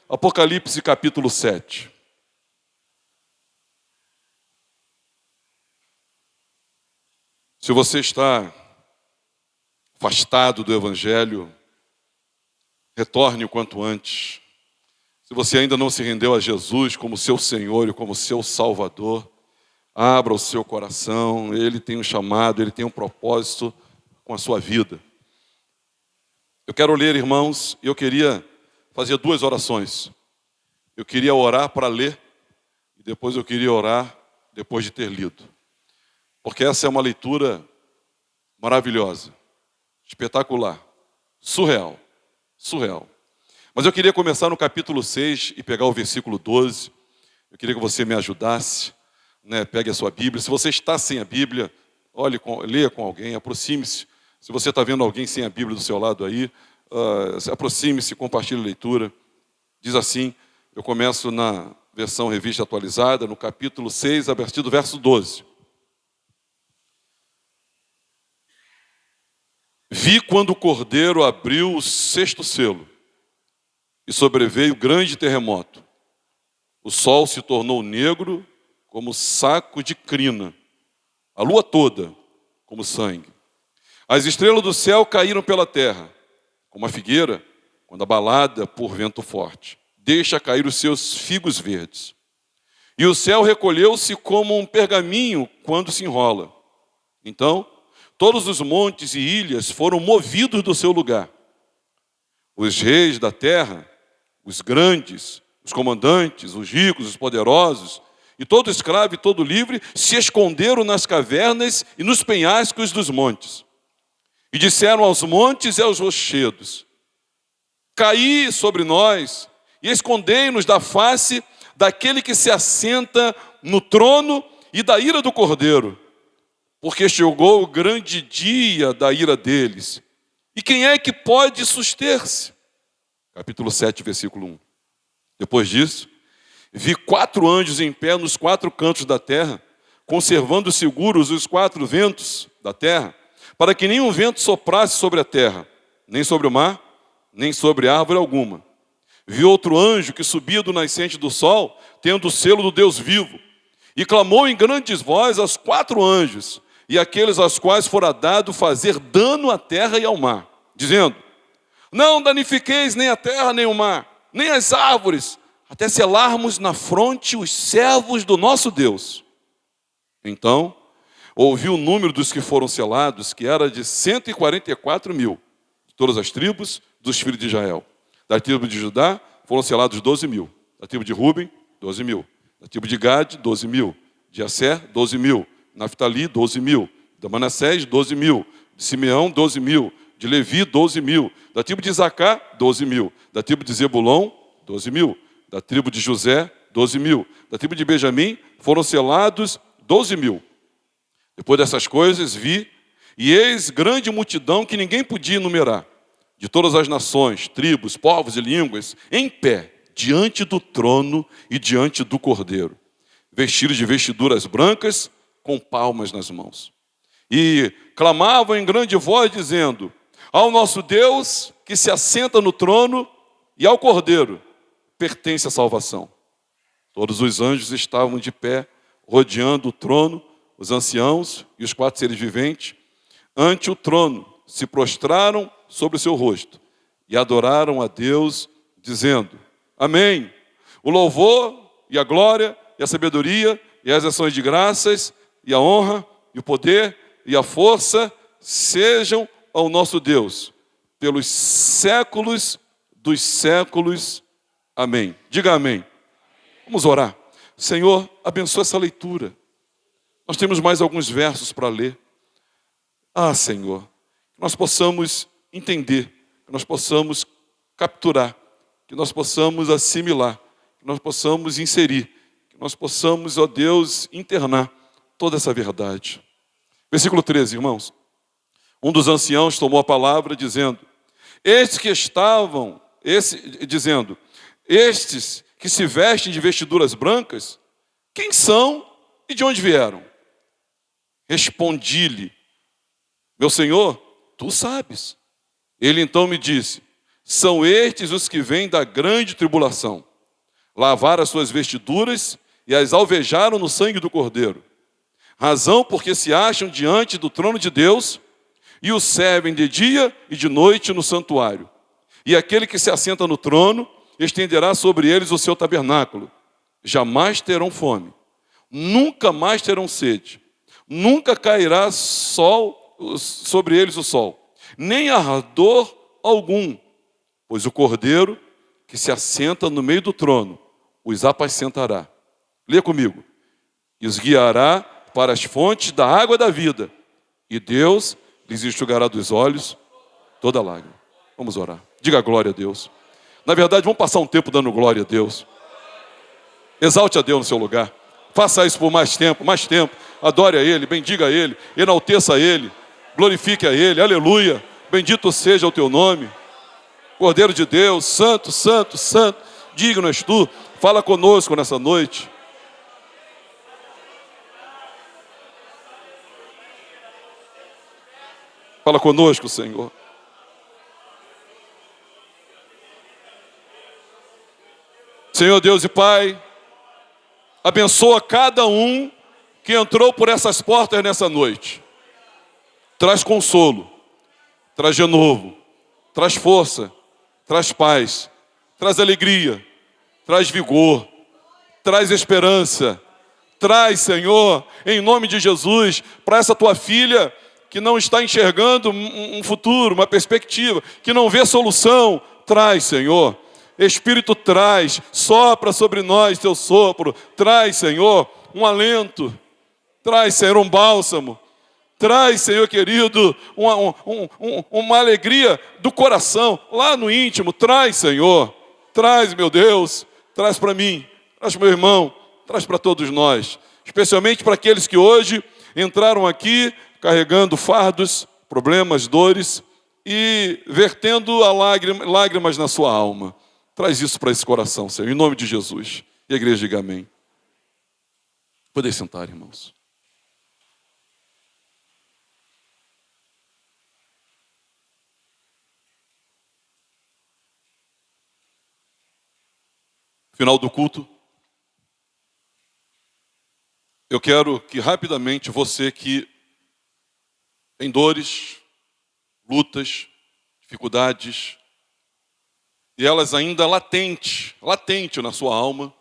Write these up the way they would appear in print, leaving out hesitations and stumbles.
Apocalipse capítulo 7. Se você está afastado do Evangelho, retorne o quanto antes. Se você ainda não se rendeu a Jesus como seu Senhor e como seu Salvador, abra o seu coração. Ele tem um chamado, Ele tem um propósito com a sua vida. Eu quero ler, irmãos, e eu queria fazer 2 orações. Eu queria orar para ler, e depois eu queria orar depois de ter lido. Porque essa é uma leitura maravilhosa, espetacular, surreal. Mas eu queria começar no capítulo 6 e pegar o versículo 12. Eu queria que você me ajudasse, Pegue a sua Bíblia. Se você está sem a Bíblia, leia com alguém, aproxime-se. Se você está vendo alguém sem a Bíblia do seu lado aí, aproxime-se, compartilhe a leitura. Diz assim, eu começo na versão revista atualizada, no capítulo 6, a partir do verso 12. Vi quando o Cordeiro abriu o 6º selo, e sobreveio grande terremoto. O sol se tornou negro como saco de crina, a lua toda como sangue. As estrelas do céu caíram pela terra, como a figueira, quando abalada por vento forte deixa cair os seus figos verdes. E o céu recolheu-se como um pergaminho quando se enrola. Então, todos os montes e ilhas foram movidos do seu lugar. Os reis da terra, os grandes, os comandantes, os ricos, os poderosos, e todo escravo e todo livre se esconderam nas cavernas e nos penhascos dos montes. E disseram aos montes e aos rochedos: caí sobre nós e escondei-nos da face daquele que se assenta no trono e da ira do Cordeiro, porque chegou o grande dia da ira deles. E quem é que pode suster-se? Capítulo 7, versículo 1. Depois disso, vi 4 anjos em pé nos 4 cantos da terra, conservando seguros os 4 ventos da terra, para que nenhum vento soprasse sobre a terra, nem sobre o mar, nem sobre árvore alguma. Vi outro anjo que subia do nascente do sol, tendo o selo do Deus vivo, e clamou em grandes voz aos 4 anjos, e aqueles aos quais fora dado fazer dano à terra e ao mar, dizendo: não danifiqueis nem a terra nem o mar, nem as árvores, até selarmos na fronte os servos do nosso Deus. Então, ouvi o número dos que foram selados, que era de 144.000, de todas as tribos dos filhos de Israel. Da tribo de Judá foram selados 12.000. Da tribo de Ruben, 12.000. Da tribo de Gade, 12.000. De Asser, 12.000. Naftali, 12.000. Da Manassés, 12.000. De Simeão, 12.000. De Levi, 12.000. Da tribo de Isacar, 12.000. Da tribo de Zebulon, 12.000. Da tribo de José, 12.000. Da tribo de Benjamim foram selados 12.000. Depois dessas coisas vi, e eis grande multidão que ninguém podia enumerar, de todas as nações, tribos, povos e línguas, em pé, diante do trono e diante do Cordeiro, vestidos de vestiduras brancas, com palmas nas mãos. E clamavam em grande voz, dizendo: ao nosso Deus, que se assenta no trono, e ao Cordeiro, pertence a salvação. Todos os anjos estavam de pé, rodeando o trono, os anciãos e os 4 seres viventes, ante o trono, se prostraram sobre o seu rosto e adoraram a Deus, dizendo: amém. O louvor e a glória e a sabedoria e as ações de graças e a honra e o poder e a força sejam ao nosso Deus pelos séculos dos séculos. Amém. Diga amém. Vamos orar. Senhor, abençoa essa leitura. Nós temos mais alguns versos para ler. Senhor, que nós possamos entender, que nós possamos capturar, que nós possamos assimilar, que nós possamos inserir, que nós possamos, ó Deus, internar toda essa verdade. Versículo 13, irmãos. Um dos anciãos tomou a palavra dizendo: estes que se vestem de vestiduras brancas, quem são e de onde vieram? Respondi-lhe: meu senhor, tu sabes. Ele então me disse: São estes os que vêm da grande tribulação. Lavaram as suas vestiduras e as alvejaram no sangue do Cordeiro. Razão porque se acham diante do trono de Deus e o servem de dia e de noite no santuário. E aquele que se assenta no trono estenderá sobre eles o seu tabernáculo. Jamais terão fome, nunca mais terão sede, nunca cairá sobre eles o sol, nem ardor algum, pois o Cordeiro que se assenta no meio do trono os apacentará. Lê comigo. E os guiará para as fontes da água da vida, e Deus lhes enxugará dos olhos toda lágrima. Vamos orar. Diga glória a Deus. Na verdade, vamos passar um tempo dando glória a Deus. Exalte a Deus no seu lugar. Faça isso por mais tempo. Adore a Ele, bendiga a Ele, enalteça a Ele, glorifique a Ele. Aleluia. Bendito seja o teu nome. Cordeiro de Deus, santo, santo, santo. Digno és tu. Fala conosco nessa noite. Fala conosco, Senhor. Senhor Deus e Pai, abençoa cada um que entrou por essas portas nessa noite. Traz consolo, traz renovo, traz força, traz paz, traz alegria, traz vigor, traz esperança. Traz, Senhor, em nome de Jesus, para essa tua filha que não está enxergando um futuro, uma perspectiva, que não vê solução. Traz, Senhor. Espírito, traz, sopra sobre nós teu sopro. Traz, Senhor, um alento. Traz, Senhor, um bálsamo. Traz, Senhor querido, uma alegria do coração, lá no íntimo. Traz, Senhor. Traz, meu Deus. Traz para mim, traz para meu irmão, traz para todos nós. Especialmente para aqueles que hoje entraram aqui carregando fardos, problemas, dores e vertendo lágrimas na sua alma. Traz isso para esse coração, Senhor, em nome de Jesus. E a igreja diga amém. Podem sentar, irmãos. Final do culto. Eu quero que rapidamente você que tem dores, lutas, dificuldades, e elas ainda latente na sua alma,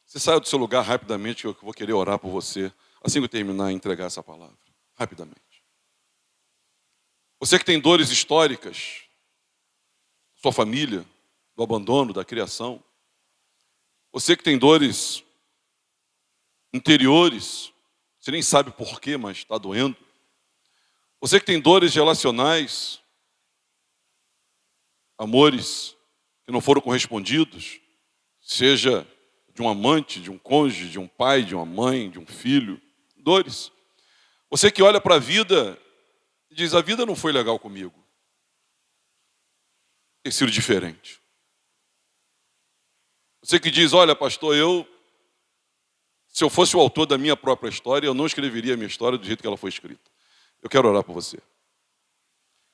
você saia do seu lugar rapidamente, que eu vou querer orar por você, assim que eu terminar e entregar essa palavra. Rapidamente. Você que tem dores históricas, sua família, do abandono, da criação. Você que tem dores interiores, você nem sabe porquê, mas está doendo. Você que tem dores relacionais, amores que não foram correspondidos, seja de um amante, de um cônjuge, de um pai, de uma mãe, de um filho, dores. Você que olha para a vida e diz, a vida não foi legal comigo. Tem sido diferente. Você que diz, olha pastor, se eu fosse o autor da minha própria história, eu não escreveria a minha história do jeito que ela foi escrita. Eu quero orar por você.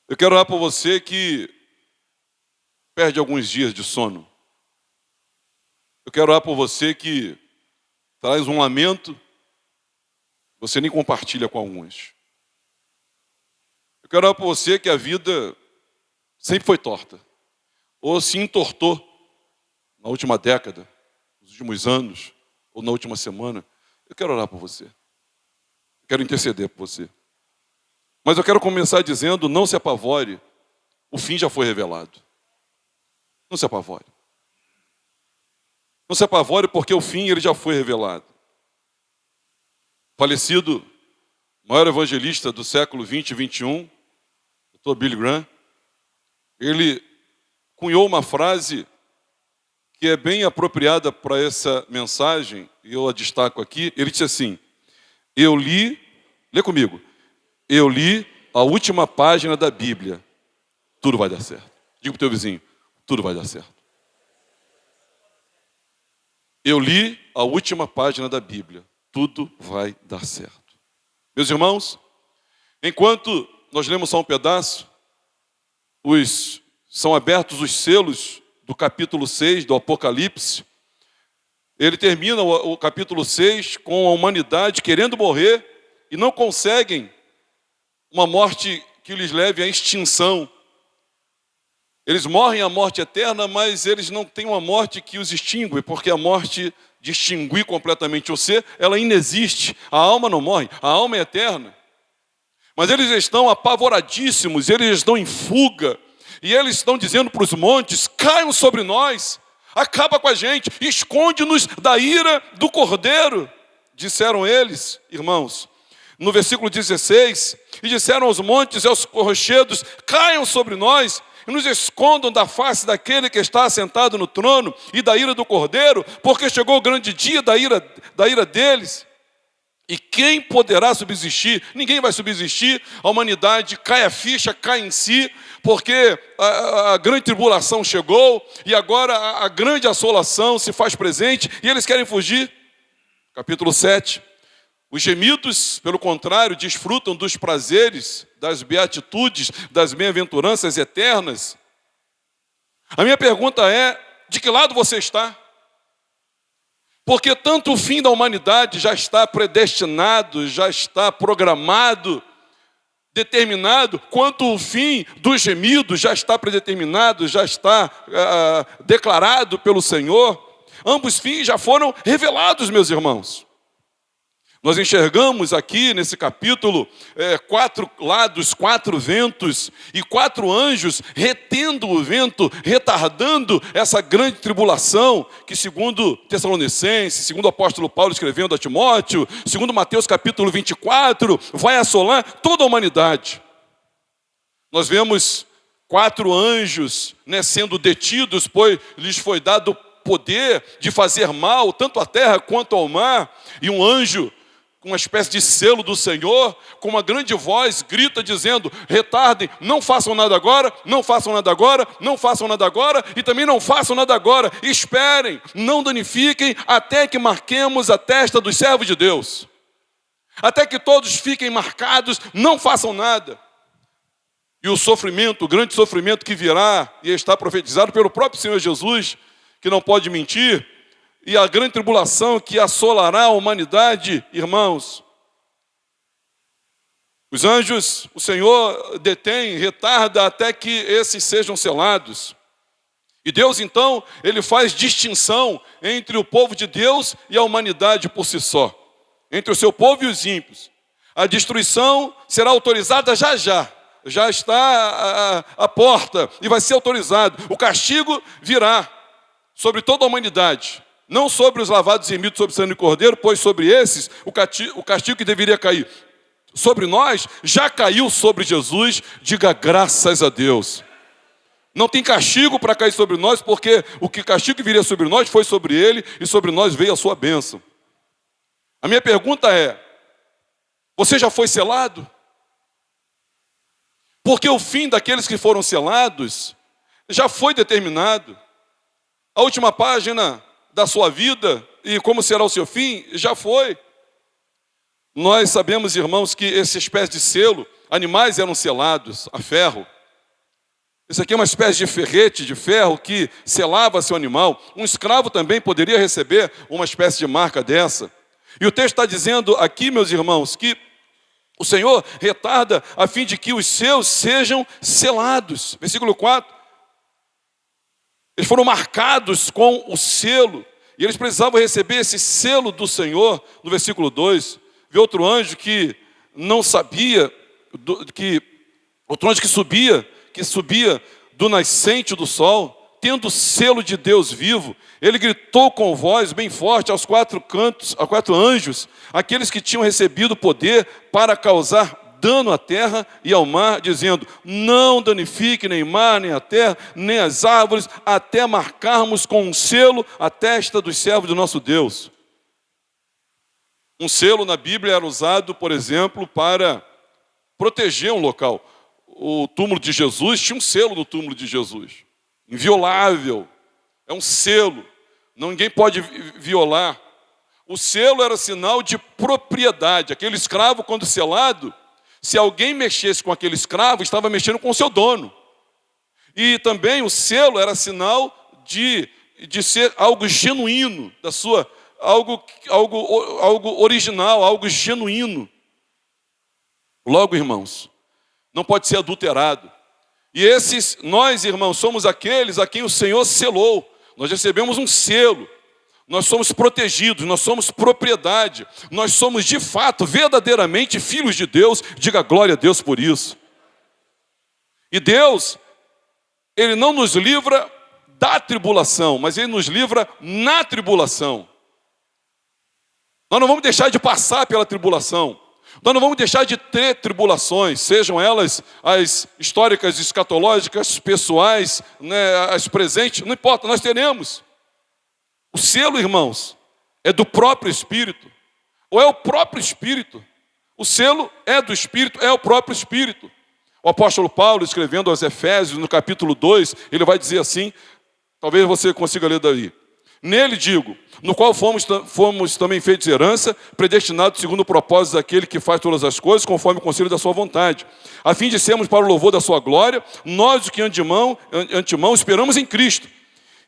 Eu quero orar por você que perde alguns dias de sono. Eu quero orar por você que traz um lamento, você nem compartilha com alguns. Eu quero orar por você que a vida sempre foi torta, ou se entortou na última década, nos últimos anos, ou na última semana. Eu quero orar por você. Eu quero interceder por você. Mas eu quero começar dizendo, não se apavore, o fim já foi revelado. Não se apavore. Não se apavore porque o fim ele já foi revelado. Falecido, maior evangelista do século 20 e 21, Dr. Billy Graham, ele cunhou uma frase que é bem apropriada para essa mensagem, e eu a destaco aqui. Ele disse assim, lê comigo, eu li a última página da Bíblia, tudo vai dar certo. Diga para o teu vizinho, tudo vai dar certo. Eu li a última página da Bíblia, tudo vai dar certo. Meus irmãos, enquanto nós lemos só um pedaço, os são abertos os selos do capítulo 6 do Apocalipse. Ele termina o capítulo 6 com a humanidade querendo morrer e não conseguem uma morte que lhes leve à extinção. Eles morrem a morte eterna, mas eles não têm uma morte que os extingue, porque a morte de extinguir completamente o ser, ela inexiste. A alma não morre, a alma é eterna. Mas eles estão apavoradíssimos, eles estão em fuga, e eles estão dizendo para os montes: caiam sobre nós, acaba com a gente, esconde-nos da ira do Cordeiro. Disseram eles, irmãos, no versículo 16, e disseram aos montes e aos rochedos: caiam sobre nós, e nos escondam da face daquele que está assentado no trono e da ira do Cordeiro, porque chegou o grande dia da ira deles. E quem poderá subsistir? Ninguém vai subsistir. A humanidade cai a ficha, cai em si, porque a grande tribulação chegou e agora a grande assolação se faz presente e eles querem fugir. Capítulo 7. Os gemidos, pelo contrário, desfrutam dos prazeres, das beatitudes, das bem-aventuranças eternas. A minha pergunta é: de que lado você está? Porque tanto o fim da humanidade já está predestinado, já está programado, determinado, quanto o fim dos gemidos já está predeterminado, já está declarado pelo Senhor. Ambos fins já foram revelados, meus irmãos. Nós enxergamos aqui nesse capítulo 4 lados, 4 ventos e 4 anjos retendo o vento, retardando essa grande tribulação que, segundo Tessalonicenses, segundo o apóstolo Paulo escrevendo a Timóteo, segundo Mateus capítulo 24, vai assolar toda a humanidade. Nós vemos 4 anjos, sendo detidos, pois lhes foi dado poder de fazer mal tanto à terra quanto ao mar, e um anjo com uma espécie de selo do Senhor, com uma grande voz, grita dizendo: retardem, não façam nada agora, não façam nada agora, não façam nada agora, e também não façam nada agora, esperem, não danifiquem, até que marquemos a testa dos servos de Deus, até que todos fiquem marcados, não façam nada. E o sofrimento, o grande sofrimento que virá, e está profetizado pelo próprio Senhor Jesus, que não pode mentir, e a grande tribulação que assolará a humanidade, irmãos. Os anjos, o Senhor detém, retarda até que esses sejam selados. E Deus, então, Ele faz distinção entre o povo de Deus e a humanidade por si só. Entre o seu povo e os ímpios. A destruição será autorizada já está à porta e vai ser autorizado. O castigo virá sobre toda a humanidade. Não sobre os lavados e remidos sobre o sangue do Cordeiro, pois sobre esses o castigo que deveria cair sobre nós já caiu sobre Jesus. Diga graças a Deus. Não tem castigo para cair sobre nós, porque o castigo que viria sobre nós foi sobre ele e sobre nós veio a sua bênção. A minha pergunta é: você já foi selado? Porque o fim daqueles que foram selados já foi determinado. A última página da sua vida e como será o seu fim, já foi. Nós sabemos, irmãos, que essa espécie de selo, animais eram selados a ferro. Isso aqui é uma espécie de ferrete de ferro que selava seu animal. Um escravo também poderia receber uma espécie de marca dessa. E o texto está dizendo aqui, meus irmãos, que o Senhor retarda a fim de que os seus sejam selados. Versículo 4. Eles foram marcados com o selo, e eles precisavam receber esse selo do Senhor. No versículo 2, vê outro anjo que não sabia, outro anjo que subia do nascente do sol, tendo o selo de Deus vivo. Ele gritou com voz bem forte aos 4 cantos, a 4 anjos, aqueles que tinham recebido poder para causar dano à terra e ao mar, dizendo: não danifique nem mar, nem a terra, nem as árvores, até marcarmos com um selo a testa dos servos do nosso Deus. Um selo na Bíblia era usado, por exemplo, para proteger um local. O túmulo de Jesus tinha um selo no túmulo de Jesus, inviolável, é um selo, ninguém pode violar. O selo era sinal de propriedade. Aquele escravo, quando selado, se alguém mexesse com aquele escravo, estava mexendo com o seu dono. E também o selo era sinal de ser algo genuíno, algo original, algo genuíno. Logo, irmãos, não pode ser adulterado. E nós, irmãos, somos aqueles a quem o Senhor selou. Nós recebemos um selo. Nós somos protegidos, nós somos propriedade. Nós somos, de fato, verdadeiramente filhos de Deus. Diga glória a Deus por isso. E Deus, Ele não nos livra da tribulação, mas Ele nos livra na tribulação. Nós não vamos deixar de passar pela tribulação. Nós não vamos deixar de ter tribulações, sejam elas as históricas, escatológicas, pessoais, as presentes, não importa, nós teremos. O selo, irmãos, é do próprio Espírito, ou é o próprio Espírito. O selo é do Espírito, é o próprio Espírito. O apóstolo Paulo, escrevendo aos Efésios, no capítulo 2, ele vai dizer assim, talvez você consiga ler daí. Nele, digo, no qual fomos também feitos herança, predestinados segundo o propósito daquele que faz todas as coisas, conforme o conselho da sua vontade, a fim de sermos para o louvor da sua glória, nós os que antemão esperamos em Cristo,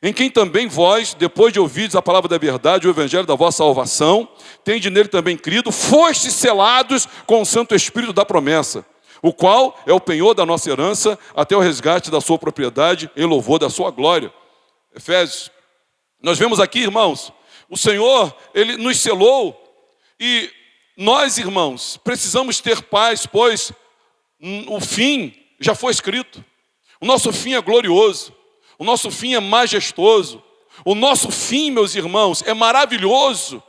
em quem também vós, depois de ouvirdes a palavra da verdade, o evangelho da vossa salvação, tende nele também crido, fostes selados com o Santo Espírito da promessa, o qual é o penhor da nossa herança, até o resgate da sua propriedade, em louvor da sua glória. Efésios. Nós vemos aqui, irmãos, o Senhor, Ele nos selou, e nós, irmãos, precisamos ter paz, pois o fim já foi escrito. O nosso fim é glorioso, o nosso fim é majestoso, o nosso fim, meus irmãos, é maravilhoso.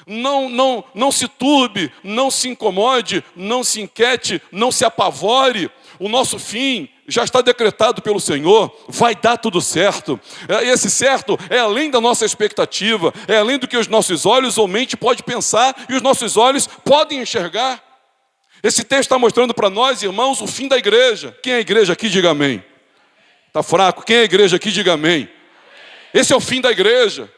Não se turbe, não se incomode, não se inquiete, não se apavore. O nosso fim já está decretado pelo Senhor, vai dar tudo certo. Esse certo é além da nossa expectativa, é além do que os nossos olhos ou mente pode pensar e os nossos olhos podem enxergar. Esse texto está mostrando para nós, irmãos, o fim da igreja. Quem é a igreja aqui, diga amém. Está fraco? Quem é a igreja aqui, diga amém. Esse é o fim da igreja.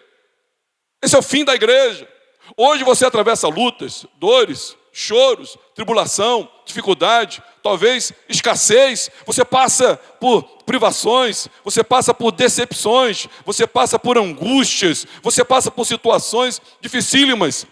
Esse é o fim da igreja. Hoje você atravessa lutas, dores, choros, tribulação, dificuldade, talvez escassez. Você passa por privações, você passa por decepções, você passa por angústias, você passa por situações dificílimas.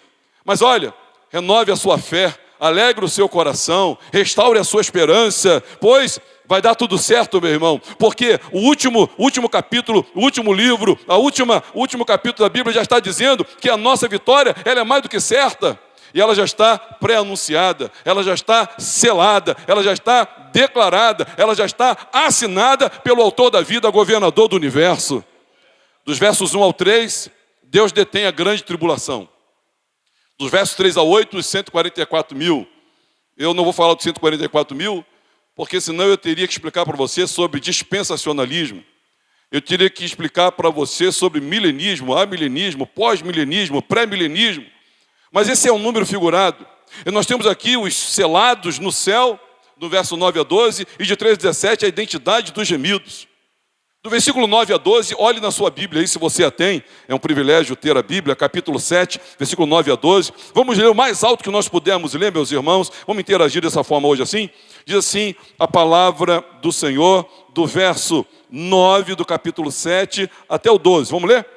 Mas olha, renove a sua fé, alegre o seu coração, restaure a sua esperança, pois vai dar tudo certo, meu irmão, porque o último capítulo, o último livro, o último capítulo da Bíblia já está dizendo que a nossa vitória, ela é mais do que certa. E ela já está pré-anunciada, ela já está selada, ela já está declarada, ela já está assinada pelo autor da vida, governador do universo. Dos versos 1 ao 3, Deus detém a grande tribulação. Dos versos 3 a 8, os 144 mil. Eu não vou falar dos 144 mil, porque senão eu teria que explicar para você sobre dispensacionalismo. Eu teria que explicar para você sobre milenismo, amilenismo, pós-milenismo, pré-milenismo. Mas esse é um número figurado. E nós temos aqui os selados no céu, do verso 9 a 12, e de 13 a 17, a identidade dos gemidos. Do versículo 9 a 12, olhe na sua Bíblia aí, se você a tem, é um privilégio ter a Bíblia, capítulo 7, versículo 9 a 12. Vamos ler o mais alto que nós pudermos ler, meus irmãos, vamos interagir dessa forma hoje assim. Diz assim a palavra do Senhor, do verso 9 do capítulo 7 até o 12. Vamos ler?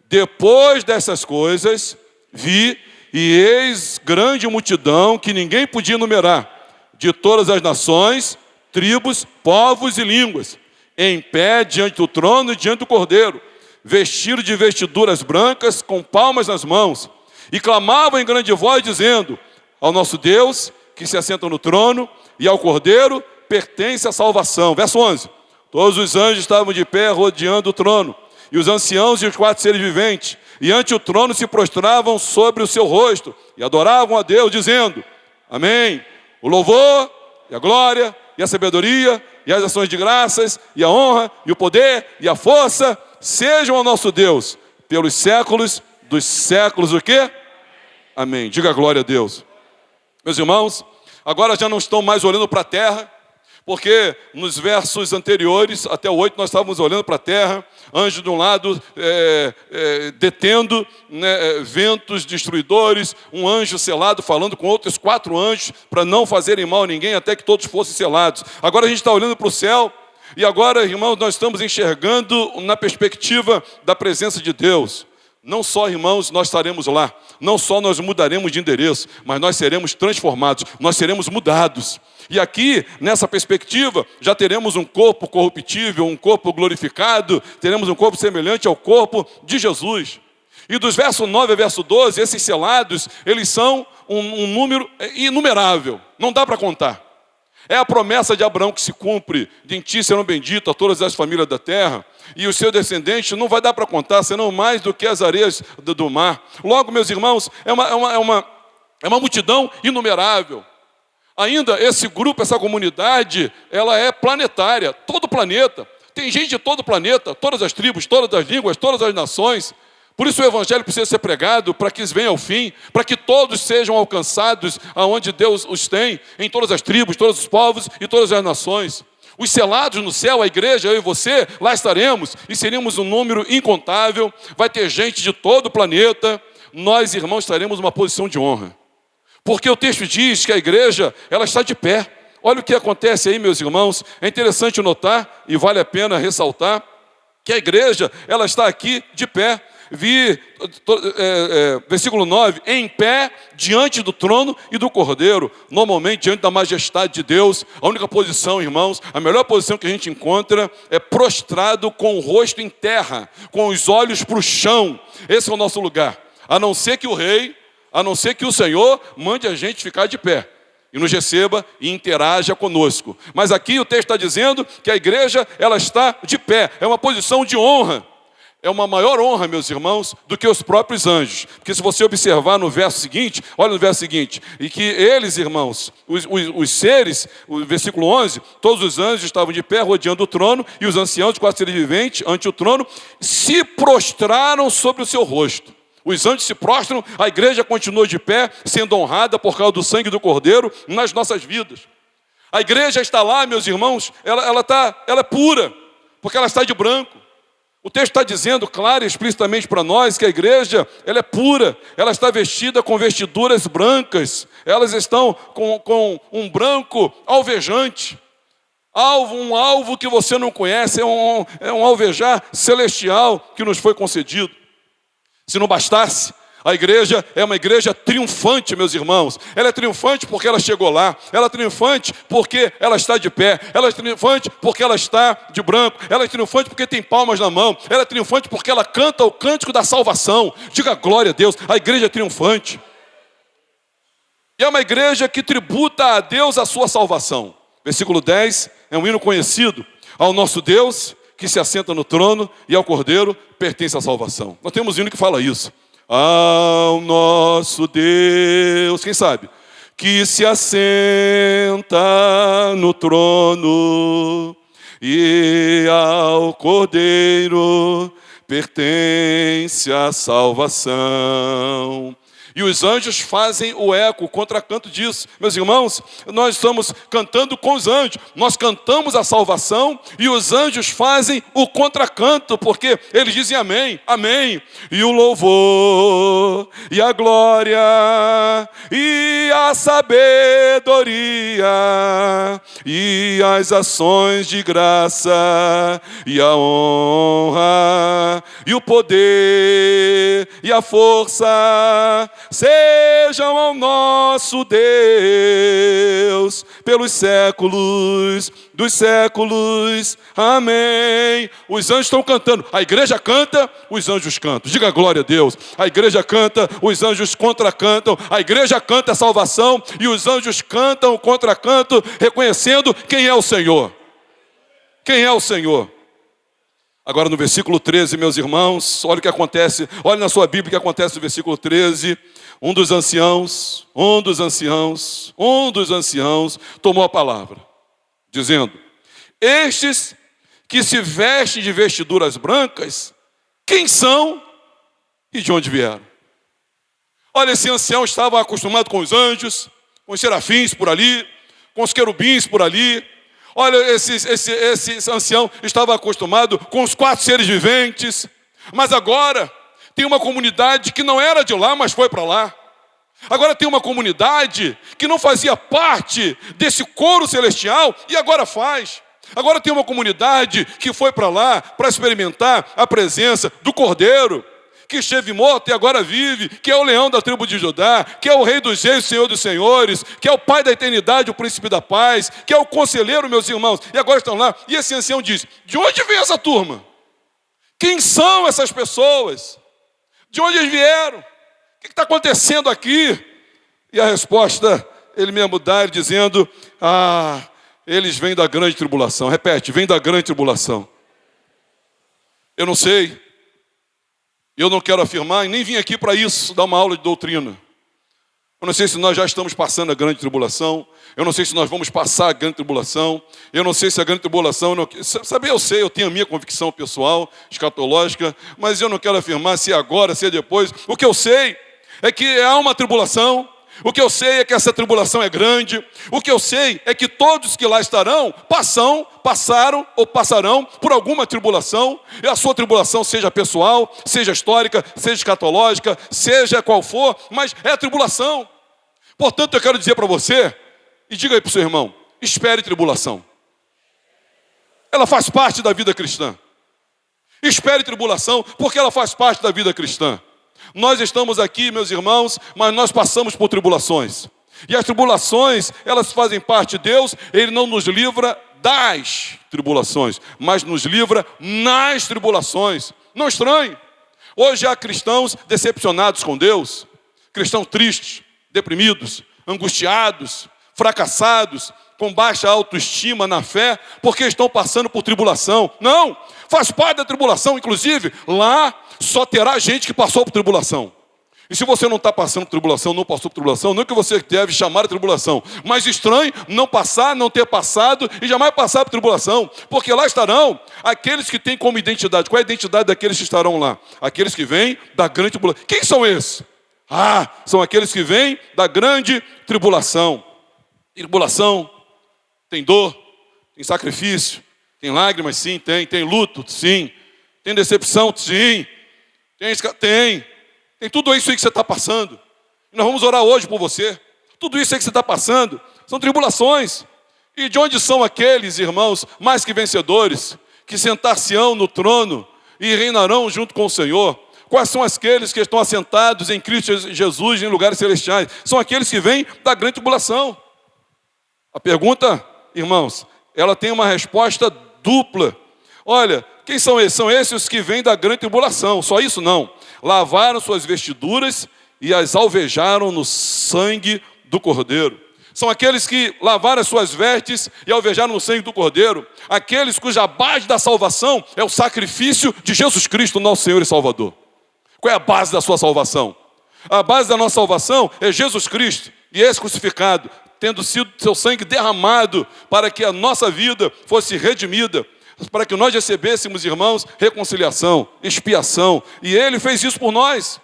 Depois dessas coisas, vi e eis grande multidão que ninguém podia numerar, de todas as nações, tribos, povos e línguas, em pé diante do trono e diante do Cordeiro, vestido de vestiduras brancas, com palmas nas mãos, e clamavam em grande voz, dizendo: ao nosso Deus, que se assenta no trono, e ao Cordeiro pertence a salvação. Verso 11. Todos os anjos estavam de pé rodeando o trono, e os anciãos e os 4 seres viventes, e ante o trono se prostravam sobre o seu rosto, e adoravam a Deus, dizendo: amém. O louvor, e a glória, e a sabedoria, e as ações de graças, e a honra, e o poder, e a força, sejam ao nosso Deus, pelos séculos dos séculos, o quê? Amém. Diga glória a Deus. Meus irmãos, agora já não estão mais olhando para a terra, porque nos versos anteriores, até o 8, nós estávamos olhando para a terra, anjos de um lado detendo ventos destruidores, um anjo selado falando com outros 4 anjos para não fazerem mal a ninguém, até que todos fossem selados. Agora a gente está olhando para o céu E agora, irmãos, nós estamos enxergando na perspectiva da presença de Deus. Não só, irmãos, nós estaremos lá, não só nós mudaremos de endereço, mas nós seremos transformados, nós seremos mudados. E aqui, nessa perspectiva, já teremos um corpo corruptível, um corpo glorificado, teremos um corpo semelhante ao corpo de Jesus. E dos versos 9 a verso 12, esses selados, eles são um número inumerável, não dá para contar. É a promessa de Abraão que se cumpre, de em ti serão benditas todas as famílias da terra, e os seus descendentes não vai dar para contar, serão mais do que as areias do mar. Logo, meus irmãos, é uma multidão inumerável. Ainda esse grupo, essa comunidade, ela é planetária, todo o planeta. Tem gente de todo o planeta, todas as tribos, todas as línguas, todas as nações. Por isso o evangelho precisa ser pregado, para que isso venha ao fim, para que todos sejam alcançados aonde Deus os tem, em todas as tribos, todos os povos e todas as nações. Os selados no céu, a igreja, eu e você, lá estaremos, e seremos um número incontável, vai ter gente de todo o planeta, nós, irmãos, estaremos numa posição de honra. Porque o texto diz que a igreja, ela está de pé. Olha o que acontece aí, meus irmãos, é interessante notar, e vale a pena ressaltar, que a igreja, ela está aqui de pé. Versículo 9, em pé diante do trono e do Cordeiro, normalmente diante da majestade de Deus. A única posição, irmãos, a melhor posição que a gente encontra é prostrado com o rosto em terra, com os olhos para o chão. Esse é o nosso lugar, a não ser que o rei, a não ser que o Senhor mande a gente ficar de pé e nos receba e interaja conosco. Mas aqui o texto está dizendo que a igreja, ela está de pé, é uma posição de honra. É uma maior honra, meus irmãos, do que os próprios anjos. Porque se você observar no verso seguinte, olha no verso seguinte, e que eles, irmãos, os seres, o versículo 11, todos os anjos estavam de pé rodeando o trono, e os anciãos de 4 seres viventes, ante o trono, se prostraram sobre o seu rosto. Os anjos se prostram, a igreja continua de pé, sendo honrada por causa do sangue do Cordeiro nas nossas vidas. A igreja está lá, meus irmãos, ela é pura, porque ela está de branco. O texto está dizendo, claro e explicitamente para nós, que a igreja, ela é pura, ela está vestida com vestiduras brancas, elas estão com um branco alvejante, um alvo que você não conhece, é um alvejar celestial que nos foi concedido. Se não bastasse, a igreja é uma igreja triunfante, meus irmãos. Ela é triunfante porque ela chegou lá. Ela é triunfante porque ela está de pé. Ela é triunfante porque ela está de branco. Ela é triunfante porque tem palmas na mão. Ela é triunfante porque ela canta o cântico da salvação. Diga glória a Deus. A igreja é triunfante. E é uma igreja que tributa a Deus a sua salvação. Versículo 10 é um hino conhecido. Ao nosso Deus que se assenta no trono e ao Cordeiro pertence a salvação. Nós temos um hino que fala isso. Ao nosso Deus, quem sabe? Que se assenta no trono e ao Cordeiro pertence a salvação. E os anjos fazem o eco, o contracanto disso. Meus irmãos, nós estamos cantando com os anjos. Nós cantamos a salvação e os anjos fazem o contracanto, porque eles dizem amém, amém. E o louvor, e a glória, e a sabedoria, e as ações de graça, e a honra, e o poder, e a força, sejam ao nosso Deus pelos séculos dos séculos. Amém. Os anjos estão cantando. A igreja canta, os anjos cantam. Diga glória a Deus. A igreja canta, os anjos contracantam. A igreja canta a salvação e os anjos cantam o contracanto, reconhecendo quem é o Senhor. Quem é o Senhor? Agora no versículo 13, meus irmãos, olha o que acontece, olha na sua Bíblia o que acontece no versículo 13. Um dos anciãos tomou a palavra, dizendo: estes que se vestem de vestiduras brancas, quem são e de onde vieram? Olha, esse ancião estava acostumado com os anjos, com os serafins por ali, com os querubins por ali. Olha, esse ancião estava acostumado com os 4 seres viventes, mas agora tem uma comunidade que não era de lá, mas foi para lá. Agora tem uma comunidade que não fazia parte desse coro celestial e agora faz. Agora tem uma comunidade que foi para lá para experimentar a presença do Cordeiro, que esteve morto e agora vive, que é o leão da tribo de Judá, que é o rei dos reis, Senhor dos senhores, que é o pai da eternidade, o príncipe da paz, que é o conselheiro, meus irmãos. E agora estão lá. E esse ancião diz: de onde vem essa turma? Quem são essas pessoas? De onde eles vieram? O que está acontecendo aqui? E a resposta, ele mesmo dá, dizendo: eles vêm da grande tribulação. Repete: vêm da grande tribulação. Eu não sei, eu não quero afirmar, e nem vim aqui para isso, dar uma aula de doutrina. Eu não sei se nós já estamos passando a grande tribulação. Eu não sei se nós vamos passar a grande tribulação. Eu não sei se a grande tribulação... Saber eu sei, eu tenho a minha convicção pessoal, escatológica, mas eu não quero afirmar se é agora, se é depois. O que eu sei é que há uma tribulação. O que eu sei é que essa tribulação é grande. O que eu sei é que todos que lá estarão passaram ou passarão por alguma tribulação. E a sua tribulação seja pessoal, seja histórica, seja escatológica, seja qual for, mas é a tribulação. Portanto, eu quero dizer para você, e diga aí para o seu irmão: espere tribulação. Ela faz parte da vida cristã. Espere tribulação, porque ela faz parte da vida cristã. Nós estamos aqui, meus irmãos, mas nós passamos por tribulações. E as tribulações, elas fazem parte de Deus. Ele não nos livra das tribulações, mas nos livra nas tribulações. Não estranhe. Hoje há cristãos decepcionados com Deus, cristãos tristes, deprimidos, angustiados, fracassados, com baixa autoestima na fé, porque estão passando por tribulação. Não, faz parte da tribulação. Inclusive, lá só terá gente que passou por tribulação. E se você não está passando por tribulação, não passou por tribulação, não é que você deve chamar a tribulação. Mas estranho não passar, não ter passado e jamais passar por tribulação. Porque lá estarão aqueles que têm como identidade. Qual é a identidade daqueles que estarão lá? Aqueles que vêm da grande tribulação. Quem são esses? São aqueles que vêm da grande tribulação. Tribulação tem dor, tem sacrifício, tem lágrimas, sim, tem luto, sim, tem decepção, sim, tem tudo isso aí que você está passando. E nós vamos orar hoje por você. Tudo isso aí que você está passando são tribulações. E de onde são aqueles, irmãos, mais que vencedores, que sentar-se-ão no trono e reinarão junto com o Senhor? Quais são aqueles que estão assentados em Cristo Jesus em lugares celestiais? São aqueles que vêm da grande tribulação. A pergunta, irmãos, ela tem uma resposta dupla. Olha, quem são esses? São esses os que vêm da grande tribulação. Só isso não. Lavaram suas vestiduras e as alvejaram no sangue do Cordeiro. São aqueles que lavaram as suas vestes e alvejaram no sangue do Cordeiro. Aqueles cuja base da salvação é o sacrifício de Jesus Cristo, nosso Senhor e Salvador. Qual é a base da sua salvação? A base da nossa salvação é Jesus Cristo e esse crucificado, tendo sido seu sangue derramado para que a nossa vida fosse redimida, para que nós recebêssemos, irmãos, reconciliação, expiação. E Ele fez isso por nós.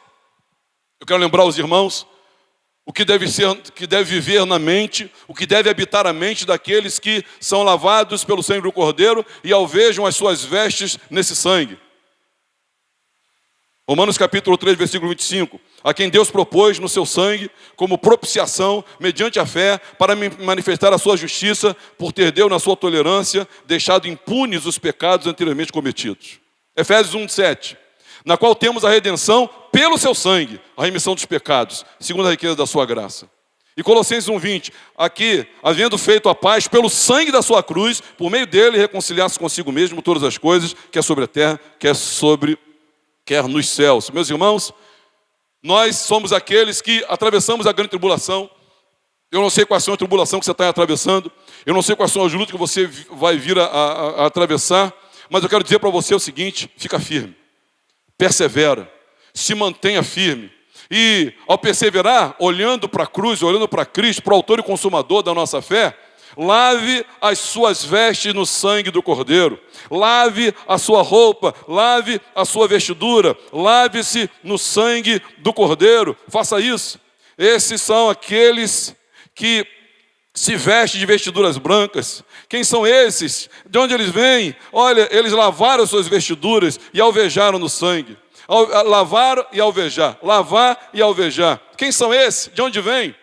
Eu quero lembrar aos irmãos o que deve viver na mente, o que deve habitar a mente daqueles que são lavados pelo sangue do Cordeiro e alvejam as suas vestes nesse sangue. Romanos capítulo 3, versículo 25. A quem Deus propôs no seu sangue como propiciação, mediante a fé, para manifestar a sua justiça, por ter Deus, na sua tolerância, deixado impunes os pecados anteriormente cometidos. Efésios 1, 7. Na qual temos a redenção pelo seu sangue, a remissão dos pecados, segundo a riqueza da sua graça. E Colossenses 1, 20. Aqui, havendo feito a paz pelo sangue da sua cruz, por meio dele reconciliar-se consigo mesmo todas as coisas, quer sobre a terra, quer nos céus. Meus irmãos, nós somos aqueles que atravessamos a grande tribulação. Eu não sei quais são a tribulação que você está atravessando. Eu não sei quais são as lutas que você vai vir a atravessar. Mas eu quero dizer para você o seguinte: fica firme, persevera, se mantenha firme. E ao perseverar, olhando para a cruz, olhando para Cristo, para o autor e consumador da nossa fé, lave as suas vestes no sangue do Cordeiro. Lave a sua roupa, lave a sua vestidura, lave-se no sangue do Cordeiro. Faça isso. Esses são aqueles que se vestem de vestiduras brancas. Quem são esses? De onde eles vêm? Olha, eles lavaram as suas vestiduras e alvejaram no sangue. Lavaram e alvejar, lavar e alvejar. Quem são esses? De onde vêm?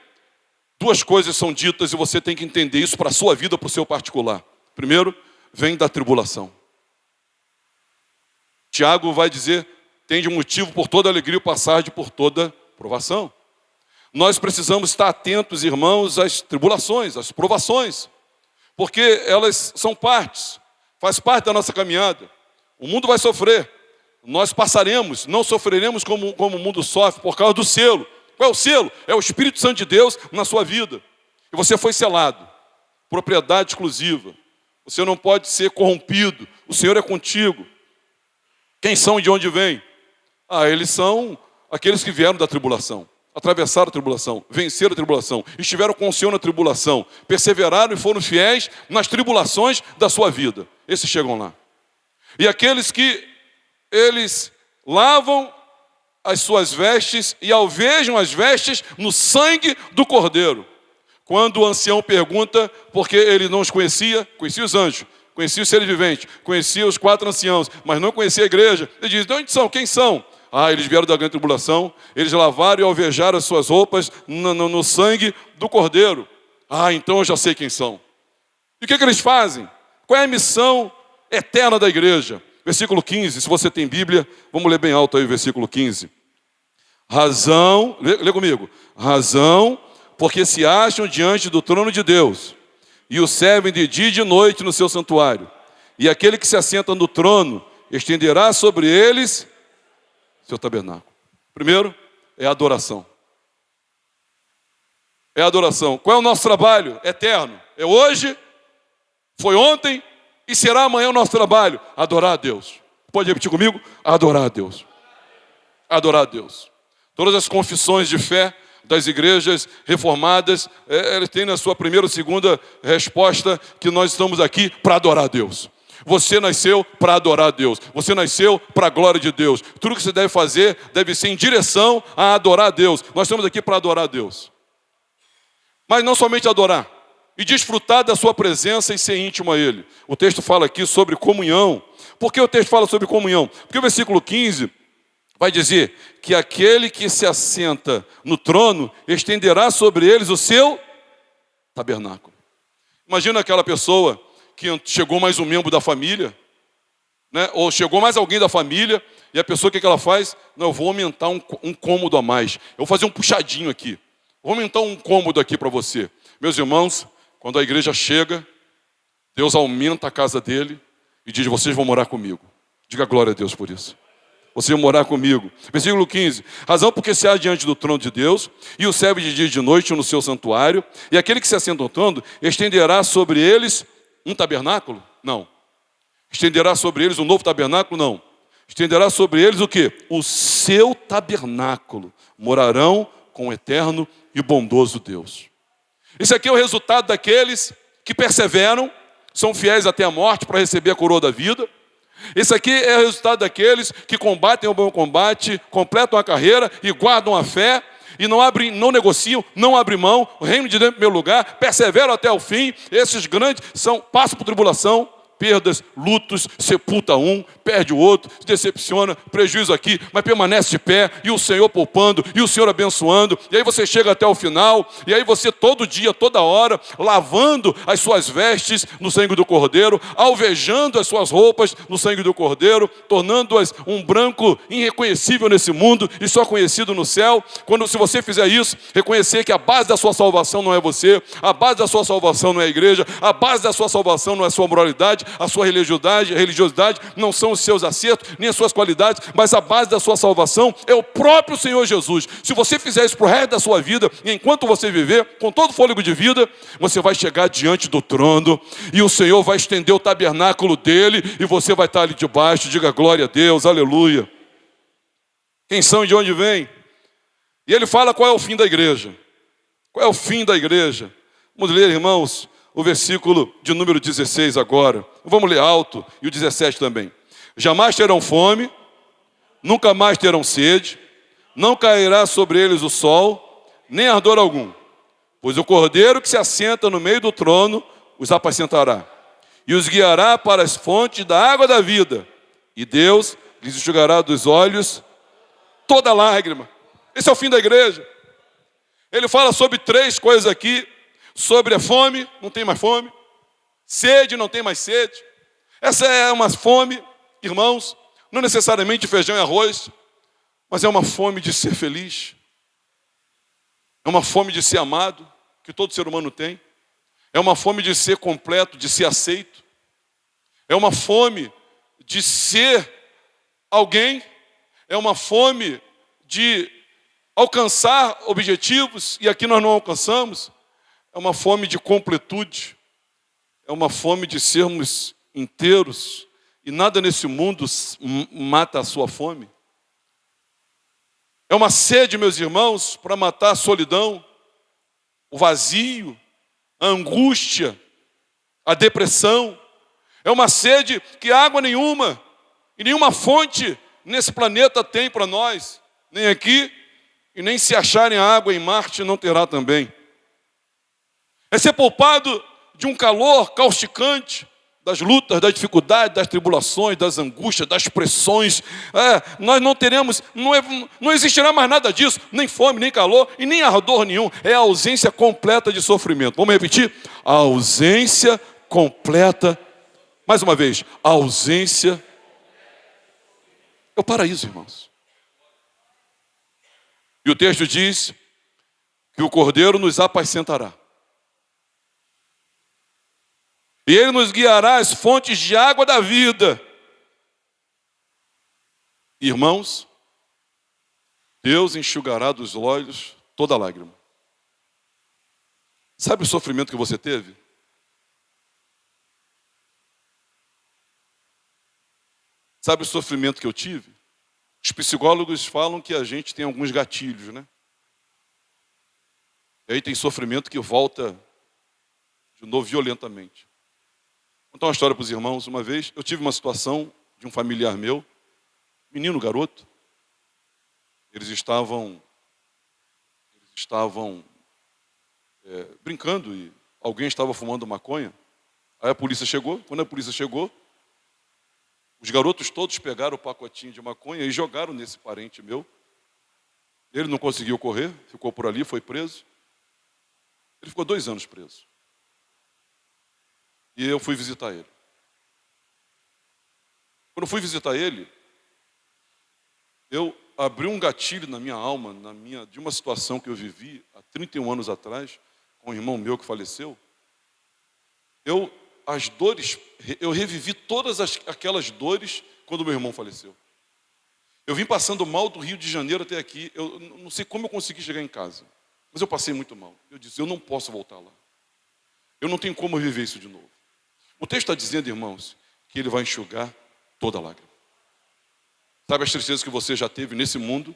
Duas coisas são ditas e você tem que entender isso para a sua vida, para o seu particular. Primeiro, vem da tribulação. Tiago vai dizer, tende motivo por toda alegria, passagem por toda provação. Nós precisamos estar atentos, irmãos, às tribulações, às provações, porque elas são partes, faz parte da nossa caminhada. O mundo vai sofrer, nós passaremos, não sofreremos como o mundo sofre por causa do selo. Qual é o selo? É o Espírito Santo de Deus na sua vida. E você foi selado, propriedade exclusiva. Você não pode ser corrompido, o Senhor é contigo. Quem são e de onde vêm? Eles são aqueles que vieram da tribulação, atravessaram a tribulação, venceram a tribulação, estiveram com o Senhor na tribulação, perseveraram e foram fiéis nas tribulações da sua vida. Esses chegam lá. E aqueles que eles lavam as suas vestes e alvejam as vestes no sangue do Cordeiro. Quando o ancião pergunta, porque ele não os conhecia os anjos, conhecia os seres viventes, conhecia os 4 anciãos, mas não conhecia a igreja, ele diz, de onde são? Quem são? Eles vieram da grande tribulação, eles lavaram e alvejaram as suas roupas no sangue do Cordeiro. Então eu já sei quem são. E o que eles fazem? Qual é a missão eterna da igreja? Versículo 15, se você tem Bíblia, vamos ler bem alto aí o versículo 15. Razão, lê comigo. Razão, porque se acham diante do trono de Deus, e o servem de dia e de noite no seu santuário. E aquele que se assenta no trono, estenderá sobre eles seu tabernáculo. Primeiro, é a adoração. É a adoração. Qual é o nosso trabalho? Eterno. É hoje, foi ontem e será amanhã o nosso trabalho. Adorar a Deus. Pode repetir comigo? Adorar a Deus. Adorar a Deus. Todas as confissões de fé das igrejas reformadas, elas têm na sua primeira ou segunda resposta que nós estamos aqui para adorar a Deus. Você nasceu para adorar a Deus. Você nasceu para a glória de Deus. Tudo que você deve fazer deve ser em direção a adorar a Deus. Nós estamos aqui para adorar a Deus. Mas não somente adorar, e desfrutar da sua presença e ser íntimo a Ele. O texto fala aqui sobre comunhão. Por que o texto fala sobre comunhão? Porque o versículo 15 vai dizer que aquele que se assenta no trono estenderá sobre eles o seu tabernáculo. Imagina aquela pessoa que chegou mais um membro da família, né? Ou chegou mais alguém da família, e a pessoa, o que ela faz? Não, eu vou aumentar um cômodo a mais. Eu vou fazer um puxadinho aqui. Vou aumentar um cômodo aqui para você. Meus irmãos, quando a igreja chega, Deus aumenta a casa dele e diz, vocês vão morar comigo. Diga glória a Deus por isso. Vocês vão morar comigo. Versículo 15. Razão porque se há diante do trono de Deus, e o serve de dia e de noite no seu santuário, e aquele que se assenta no trono estenderá sobre eles um tabernáculo? Não. Estenderá sobre eles um novo tabernáculo? Não. Estenderá sobre eles o quê? O seu tabernáculo. Morarão com o eterno e bondoso Deus. Esse aqui é o resultado daqueles que perseveram, são fiéis até a morte para receber a coroa da vida. Esse aqui é o resultado daqueles que combatem o bom combate, completam a carreira e guardam a fé, e não negociam, não abrem mão, o reino de Deus em primeiro lugar, perseveram até o fim. Esses grandes passam por tribulação, perdas, lutos, sepulta um, perde o outro, se decepciona, prejuízo aqui, mas permanece de pé, e o Senhor poupando, e o Senhor abençoando, e aí você chega até o final, e aí você todo dia, toda hora, lavando as suas vestes no sangue do Cordeiro, alvejando as suas roupas no sangue do Cordeiro, tornando-as um branco irreconhecível nesse mundo, e só conhecido no céu. Se você fizer isso, reconhecer que a base da sua salvação não é você, a base da sua salvação não é a igreja, a base da sua salvação não é a sua moralidade, a sua religiosidade não são os seus acertos, nem as suas qualidades, mas a base da sua salvação é o próprio Senhor Jesus. Se você fizer isso para o resto da sua vida, e enquanto você viver, com todo o fôlego de vida, você vai chegar diante do trono, e o Senhor vai estender o tabernáculo dele, e você vai estar ali debaixo. Diga glória a Deus, aleluia. Quem são e de onde vêm? E ele fala qual é o fim da igreja. Qual é o fim da igreja? Vamos ler, irmãos, o versículo de número 16 agora. Vamos ler alto, e o 17 também. Jamais terão fome, nunca mais terão sede, não cairá sobre eles o sol, nem ardor algum. Pois o Cordeiro que se assenta no meio do trono os apacentará, e os guiará para as fontes da água da vida, e Deus lhes enxugará dos olhos toda lágrima. Esse é o fim da igreja. Ele fala sobre 3 coisas aqui. Sobre a fome, não tem mais fome. Sede, não tem mais sede. Essa é uma fome, irmãos, não necessariamente de feijão e arroz, mas é uma fome de ser feliz. É uma fome de ser amado, que todo ser humano tem. É uma fome de ser completo, de ser aceito. É uma fome de ser alguém. É uma fome de alcançar objetivos, e aqui nós não alcançamos. É uma fome de completude. É uma fome de sermos inteiros. E nada nesse mundo mata a sua fome. É uma sede, meus irmãos, para matar a solidão, o vazio, a angústia, a depressão. É uma sede que água nenhuma e nenhuma fonte nesse planeta tem para nós. Nem aqui, e nem se acharem água em Marte não terá também. É ser poupado de um calor causticante, das lutas, das dificuldades, das tribulações, das angústias, das pressões. Nós não teremos, não existirá mais nada disso, nem fome, nem calor e nem ardor nenhum. É a ausência completa de sofrimento. Vamos repetir? A ausência completa. Mais uma vez, a ausência. É o paraíso, irmãos. E o texto diz que o Cordeiro nos apacentará. E Ele nos guiará às fontes de água da vida. Irmãos, Deus enxugará dos olhos toda lágrima. Sabe o sofrimento que você teve? Sabe o sofrimento que eu tive? Os psicólogos falam que a gente tem alguns gatilhos, né? E aí tem sofrimento que volta de novo violentamente. Vou contar uma história para os irmãos. Uma vez eu tive uma situação de um familiar meu, menino, garoto. Eles estavam brincando e alguém estava fumando maconha. Aí a polícia chegou. Quando a polícia chegou, os garotos todos pegaram o pacotinho de maconha e jogaram nesse parente meu. Ele não conseguiu correr, ficou por ali, foi preso. Ele ficou 2 anos preso. E eu fui visitar ele. Quando eu fui visitar ele, eu abri um gatilho na minha alma, de uma situação que eu vivi há 31 anos atrás, com um irmão meu que faleceu. Eu revivi todas aquelas dores quando meu irmão faleceu. Eu vim passando mal do Rio de Janeiro até aqui. Eu não sei como eu consegui chegar em casa, mas eu passei muito mal. Eu disse, eu não posso voltar lá. Eu não tenho como viver isso de novo. O texto está dizendo, irmãos, que Ele vai enxugar toda lágrima. Sabe as tristezas que você já teve nesse mundo?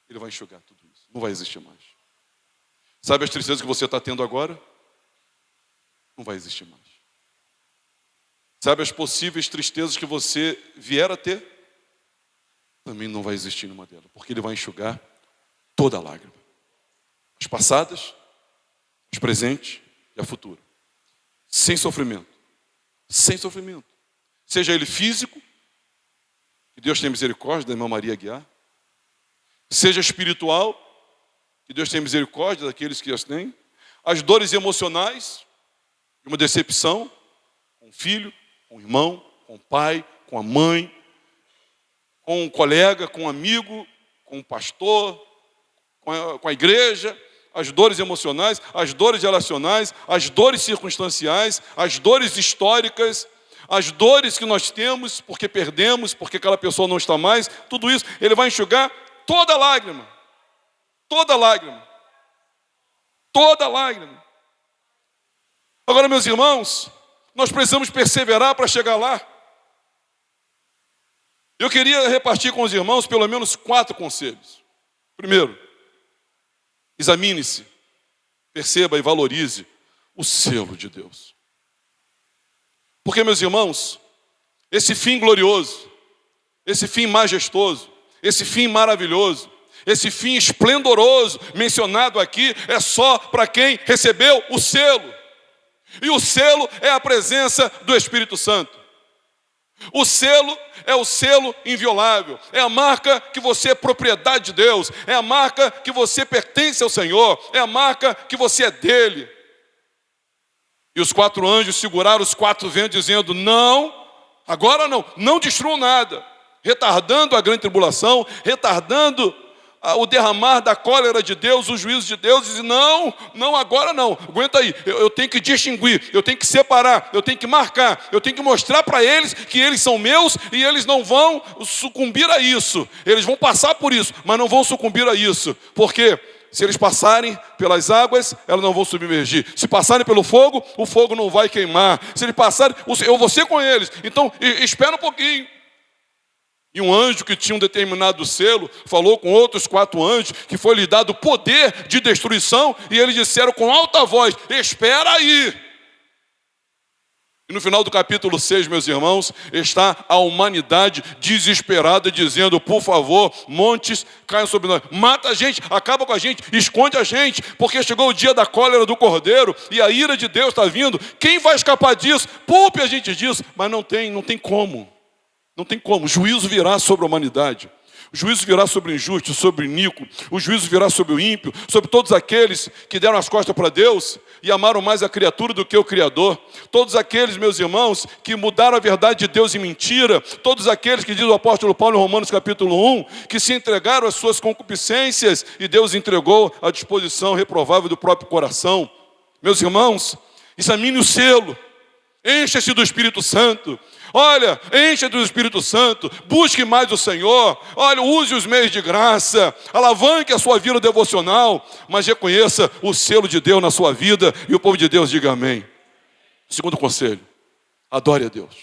Ele vai enxugar tudo isso. Não vai existir mais. Sabe as tristezas que você está tendo agora? Não vai existir mais. Sabe as possíveis tristezas que você vier a ter? Também não vai existir nenhuma delas, porque Ele vai enxugar toda a lágrima. As passadas, as presentes e a futura. Sem sofrimento. Sem sofrimento. Seja ele físico, que Deus tenha misericórdia da irmã Maria Guiar. Seja espiritual, que Deus tenha misericórdia daqueles que as têm. As dores emocionais, de uma decepção, com o filho, com o irmão, com o pai, com a mãe, com um colega, com um amigo, com um pastor, com a igreja. As dores emocionais, as dores relacionais, as dores circunstanciais, as dores históricas, as dores que nós temos porque perdemos, porque aquela pessoa não está mais, tudo isso, Ele vai enxugar toda lágrima. Toda lágrima. Toda lágrima. Agora, meus irmãos, nós precisamos perseverar para chegar lá. Eu queria repartir com os irmãos pelo menos 4 conselhos. Primeiro, examine-se, perceba e valorize o selo de Deus. Porque, meus irmãos, esse fim glorioso, esse fim majestoso, esse fim maravilhoso, esse fim esplendoroso mencionado aqui é só para quem recebeu o selo. E o selo é a presença do Espírito Santo. O selo é o selo inviolável. É a marca que você é propriedade de Deus. É a marca que você pertence ao Senhor. É a marca que você é dele. E os 4 anjos seguraram os 4 ventos, dizendo: não, agora não, não destruam nada, retardando a grande tribulação, retardando o derramar da cólera de Deus, o juízo de Deus. Diz: não, não, agora não, aguenta aí, eu tenho que distinguir, eu tenho que separar, eu tenho que marcar, eu tenho que mostrar para eles que eles são meus e eles não vão sucumbir a isso, eles vão passar por isso, mas não vão sucumbir a isso, porque se eles passarem pelas águas, elas não vão submergir. Se passarem pelo fogo, o fogo não vai queimar. Se eles passarem, eu vou ser com eles. Então, espera um pouquinho. E um anjo que tinha um determinado selo falou com outros 4 anjos que foi lhe dado poder de destruição, e eles disseram com alta voz: espera aí. E no final do capítulo 6, meus irmãos, está a humanidade desesperada, dizendo: por favor, montes caiam sobre nós, mata a gente, acaba com a gente, esconde a gente, porque chegou o dia da cólera do Cordeiro, e a ira de Deus está vindo. Quem vai escapar disso? Poupe a gente disso. Mas não tem como. Não tem como. O juízo virá sobre a humanidade. O juízo virá sobre o injusto, sobre o iníquo. O juízo virá sobre o ímpio, sobre todos aqueles que deram as costas para Deus e amaram mais a criatura do que o Criador. Todos aqueles, meus irmãos, que mudaram a verdade de Deus em mentira. Todos aqueles que, diz o apóstolo Paulo em Romanos capítulo 1, que se entregaram às suas concupiscências e Deus entregou à disposição reprovável do próprio coração. Meus irmãos, examine o selo. Encha-se do Espírito Santo. Olha, encha do Espírito Santo, busque mais o Senhor, olha, use os meios de graça, alavanque a sua vida devocional, mas reconheça o selo de Deus na sua vida, e o povo de Deus diga amém. Segundo conselho: adore a Deus.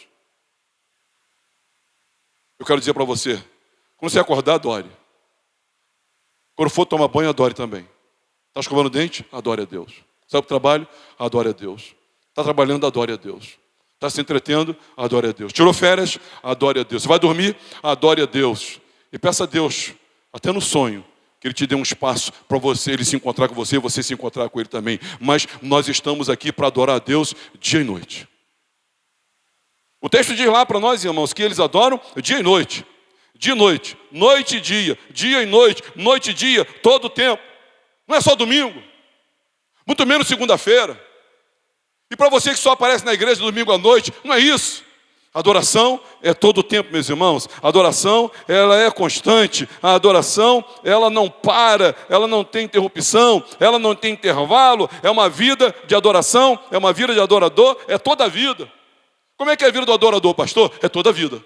Eu quero dizer para você, quando você acordar, adore. Quando for tomar banho, adore também. Está escovando o dente? Adore a Deus. Sai para o trabalho? Adore a Deus. Está trabalhando? Adore a Deus. Está se entretendo? Adore a Deus. Tirou férias? Adore a Deus. Você vai dormir? Adore a Deus. E peça a Deus, até no sonho, que Ele te dê um espaço para você, Ele se encontrar com você e você se encontrar com Ele também. Mas nós estamos aqui para adorar a Deus dia e noite. O texto diz lá para nós, irmãos, que eles adoram dia e noite. Dia e noite. Noite e dia. Dia e noite. Noite e dia. Todo o tempo. Não é só domingo. Muito menos segunda-feira. E para você que só aparece na igreja domingo à noite, não é isso. Adoração é todo o tempo, meus irmãos. A adoração, ela é constante. A adoração, ela não para, ela não tem interrupção, ela não tem intervalo. É uma vida de adoração, é uma vida de adorador, é toda a vida. Como é que é a vida do adorador, pastor? É toda a vida.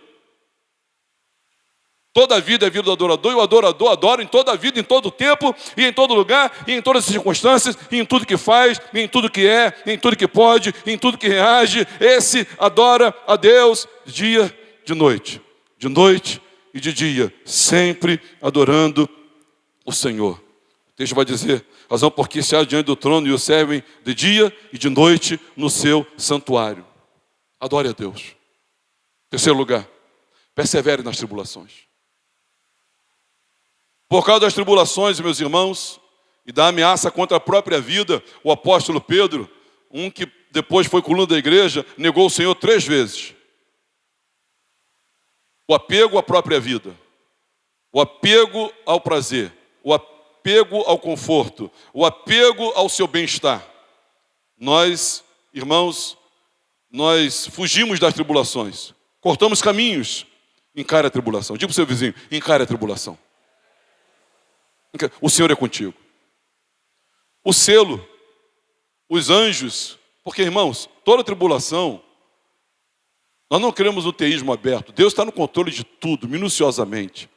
Toda a vida é a vida do adorador, e o adorador adora em toda a vida, em todo o tempo, e em todo lugar, e em todas as circunstâncias, e em tudo que faz, e em tudo que é, e em tudo que pode, e em tudo que reage. Esse adora a Deus dia de noite e de dia, sempre adorando o Senhor. O texto vai dizer: razão porque se há diante do trono e o servem de dia e de noite no seu santuário. Adore a Deus. Terceiro lugar, persevere nas tribulações. Por causa das tribulações, meus irmãos, e da ameaça contra a própria vida, o apóstolo Pedro, um que depois foi coluna da igreja, negou o Senhor 3 vezes. O apego à própria vida, o apego ao prazer, o apego ao conforto, o apego ao seu bem-estar. Nós, irmãos, nós fugimos das tribulações, cortamos caminhos. Encare a tribulação. Diga para o seu vizinho: encare a tribulação. O Senhor é contigo. O selo, os anjos, porque, irmãos, toda tribulação, nós não queremos o teísmo aberto. Deus está no controle de tudo, minuciosamente.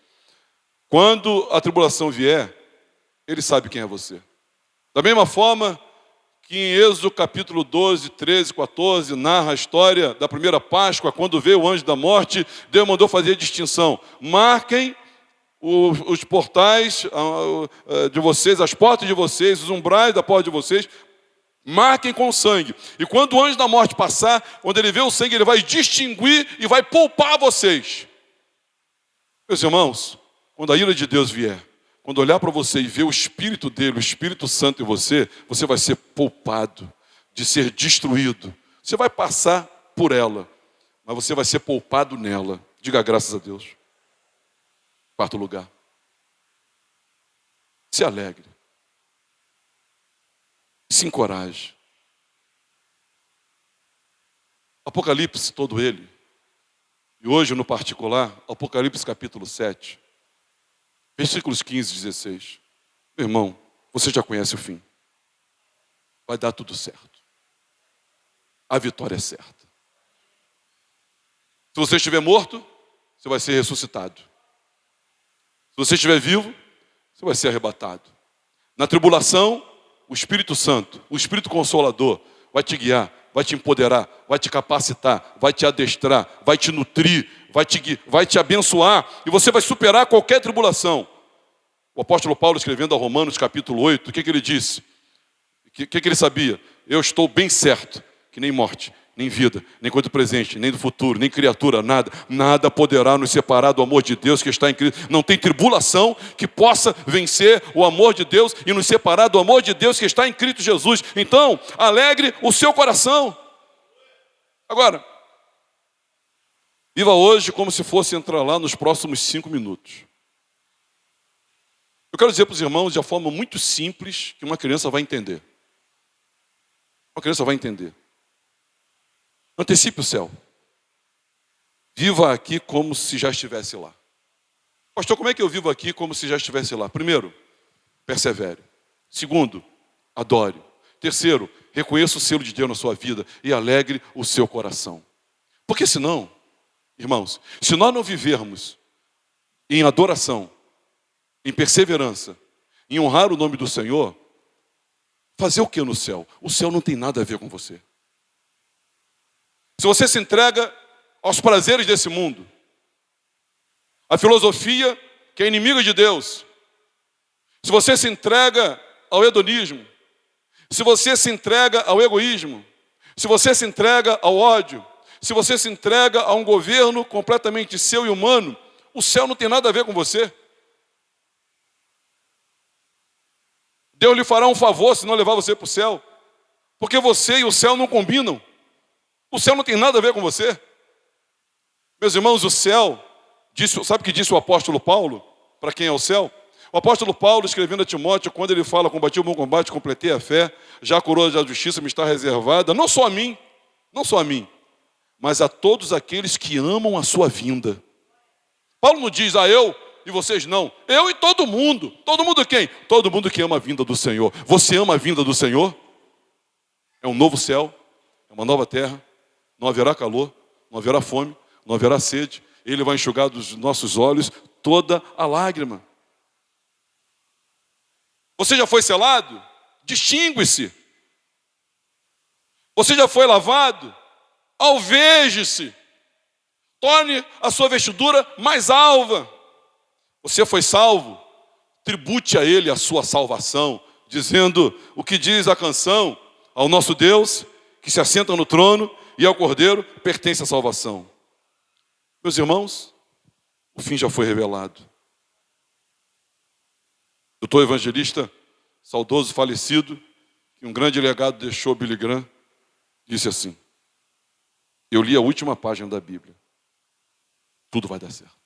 Quando a tribulação vier, Ele sabe quem é você. Da mesma forma que em Êxodo capítulo 12, 13, 14, narra a história da primeira Páscoa, quando veio o anjo da morte, Deus mandou fazer a distinção. Marquem os portais de vocês, as portas de vocês, os umbrais da porta de vocês, marquem com sangue. E quando o anjo da morte passar, quando ele vê o sangue, ele vai distinguir e vai poupar vocês. Meus irmãos, quando a ira de Deus vier, quando olhar para você e ver o Espírito dele, o Espírito Santo em você, você vai ser poupado de ser destruído. Você vai passar por ela, mas você vai ser poupado nela. Diga graças a Deus. Quarto lugar, se alegre, se encoraje. Apocalipse, todo ele. E hoje, no particular, Apocalipse capítulo 7, versículos 15 e 16. Meu irmão, você já conhece o fim. Vai dar tudo certo. A vitória é certa. Se você estiver morto, você vai ser ressuscitado. Se você estiver vivo, você vai ser arrebatado. Na tribulação, o Espírito Santo, o Espírito Consolador, vai te guiar, vai te empoderar, vai te capacitar, vai te adestrar, vai te nutrir, vai te abençoar, e você vai superar qualquer tribulação. O apóstolo Paulo, escrevendo a Romanos capítulo 8, o que ele disse? O que ele sabia? Eu estou bem certo que nem morte, nem vida, nem coisa do presente, nem do futuro, nem criatura, nada poderá nos separar do amor de Deus que está em Cristo. Não tem tribulação que possa vencer o amor de Deus e nos separar do amor de Deus que está em Cristo Jesus. Então, alegre o seu coração. Agora, viva hoje como se fosse entrar lá nos próximos 5 minutos. Eu quero dizer para os irmãos de uma forma muito simples que uma criança vai entender. Uma criança vai entender. Antecipe o céu. Viva aqui como se já estivesse lá. Pastor, como é que eu vivo aqui como se já estivesse lá? Primeiro, persevere. Segundo, adore. Terceiro, reconheça o selo de Deus na sua vida e alegre o seu coração. Porque senão, irmãos, se nós não vivermos em adoração, em perseverança, em honrar o nome do Senhor, fazer o que no céu? O céu não tem nada a ver com você. Se você se entrega aos prazeres desse mundo, a filosofia que é inimiga de Deus, se você se entrega ao hedonismo, se você se entrega ao egoísmo, se você se entrega ao ódio, se você se entrega a um governo completamente seu e humano, o céu não tem nada a ver com você. Deus lhe fará um favor se não levar você para o céu, porque você e o céu não combinam. O céu não tem nada a ver com você. Meus irmãos, o céu, sabe o que disse o apóstolo Paulo? Para quem é o céu? O apóstolo Paulo, escrevendo a Timóteo, quando ele fala, combati o bom combate, completei a fé, já a coroa da justiça me está reservada, não só a mim, mas a todos aqueles que amam a sua vinda. Paulo não diz a eu e vocês não, eu e todo mundo. Todo mundo quem? Todo mundo que ama a vinda do Senhor. Você ama a vinda do Senhor? É um novo céu, é uma nova terra. Não haverá calor, não haverá fome, não haverá sede. Ele vai enxugar dos nossos olhos toda a lágrima. Você já foi selado? Distingue-se. Você já foi lavado? Alveje-se. Torne a sua vestidura mais alva. Você foi salvo? Tribute a Ele a sua salvação, dizendo o que diz a canção: ao nosso Deus, que se assenta no trono, e ao Cordeiro pertence a salvação. Meus irmãos, o fim já foi revelado. Doutor evangelista, saudoso, falecido, que um grande legado deixou Billy Graham, disse assim: eu li a última página da Bíblia. Tudo vai dar certo.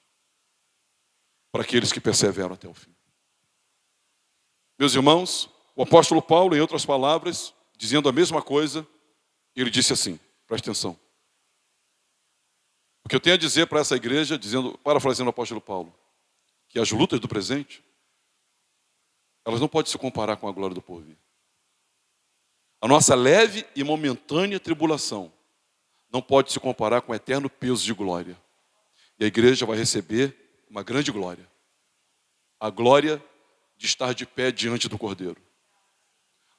Para aqueles que perseveram até o fim. Meus irmãos, o apóstolo Paulo, em outras palavras, dizendo a mesma coisa, ele disse assim, preste atenção. O que eu tenho a dizer para essa igreja, parafraseando o apóstolo Paulo, que as lutas do presente, elas não podem se comparar com a glória do porvir. A nossa leve e momentânea tribulação não pode se comparar com o eterno peso de glória. E a igreja vai receber uma grande glória. A glória de estar de pé diante do Cordeiro.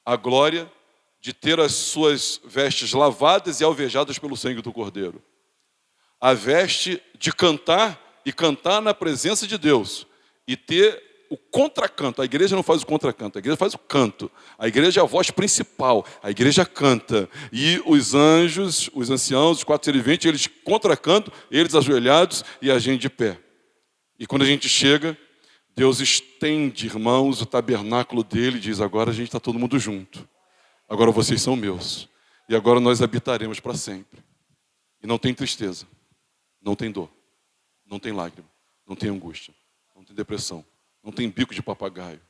A glória de ter as suas vestes lavadas e alvejadas pelo sangue do Cordeiro. A veste de cantar e cantar na presença de Deus. E ter o contracanto. A igreja não faz o contracanto, a igreja faz o canto. A igreja é a voz principal, a igreja canta. E os anjos, os anciãos, os 420, eles contracantam, eles ajoelhados e a gente de pé. E quando a gente chega, Deus estende, irmãos, o tabernáculo dele e diz: agora a gente está todo mundo junto. Agora vocês são meus. E agora nós habitaremos para sempre. E não tem tristeza, não tem dor, não tem lágrima, não tem angústia, não tem depressão, não tem bico de papagaio,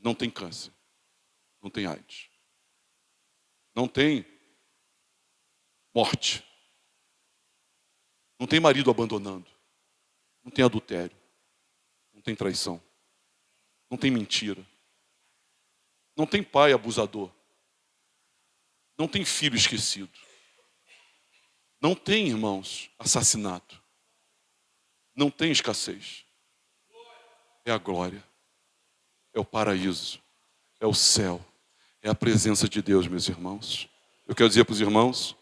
não tem câncer, não tem AIDS, não tem morte, Não tem marido abandonando. Não tem adultério. Não tem traição. Não tem mentira. Não tem pai abusador. Não tem filho esquecido. Não tem, irmãos, assassinato. Não tem escassez. É a glória. É o paraíso. É o céu. É a presença de Deus, meus irmãos. Eu quero dizer para os irmãos,